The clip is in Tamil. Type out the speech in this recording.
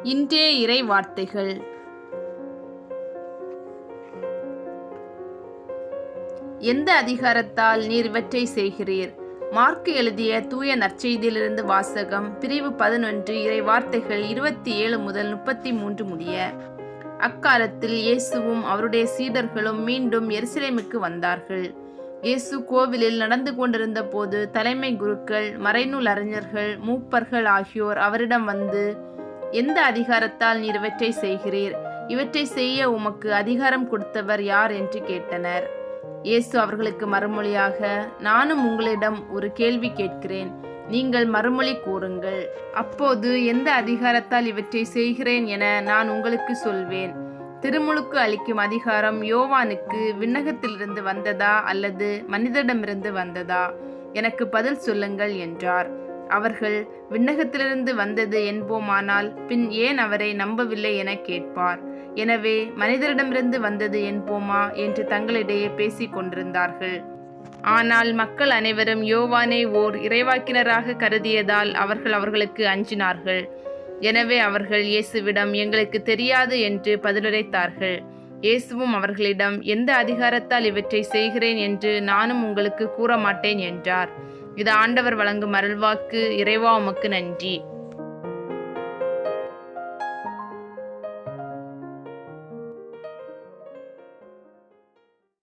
இன்றைய இறை வார்த்தைகள். எந்த அதிகாரத்தால் நீர் இவற்றை செய்கிறீர்? மார்க்கு எழுதிய தூய நற்செய்தியிலிருந்து வாசகம். பிரிவு 11 இறை வார்த்தைகள் 27 முதல் 33 முடிய. அக்காலத்தில் இயேசுவும் அவருடைய சீடர்களும் மீண்டும் எருசலேமுக்கு வந்தார்கள். இயேசு கோவிலில் நடந்து கொண்டிருந்த போது தலைமை குருக்கள், மறைநூல் அறிஞர்கள், மூப்பர்கள் ஆகியோர் அவரிடம் வந்து, எந்த அதிகாரத்தால் நீர் இவற்றை செய்கிறீர்? இவற்றை செய்ய உமக்கு அதிகாரம் கொடுத்தவர் யார் என்று கேட்டனர். இயேசு அவர்களுக்கு மறுமொழியாக, நானும் உங்களிடம் ஒரு கேள்வி கேட்கிறேன், நீங்கள் மறுமொழி கூறுங்கள். அப்போது எந்த அதிகாரத்தால் இவற்றை செய்கிறேன் என நான் உங்களுக்கு சொல்வேன். திருமுழுக்கு அளிக்கும் அதிகாரம் யோவானுக்கு விண்ணகத்திலிருந்து வந்ததா அல்லது மனிதரிடமிருந்து வந்ததா? எனக்கு பதில் சொல்லுங்கள் என்றார். அவர்கள், விண்ணகத்திலிருந்து வந்தது என்போமானால் பின் ஏன் அவரை நம்பவில்லை என கேட்பார். எனவே மனிதரிடமிருந்து வந்தது என்போமா என்று தங்களிடையே பேசிக் கொண்டிருந்தார்கள். ஆனால் மக்கள் அனைவரும் யோவானை ஓர் இறைவாக்கினராக கருதியதால் அவர்களுக்கு அஞ்சினார்கள். எனவே அவர்கள் இயேசுவிடம், எங்களுக்கு தெரியாது என்று பதிலுரைத்தார்கள். இயேசுவும் அவர்களிடம், எந்த அதிகாரத்தால் இவற்றை செய்கிறேன் என்று நானும் உங்களுக்கு கூற மாட்டேன் என்றார். இது ஆண்டவர் வழங்கும் அருள்வாக்கு. இறைவா உமக்கு நன்றி.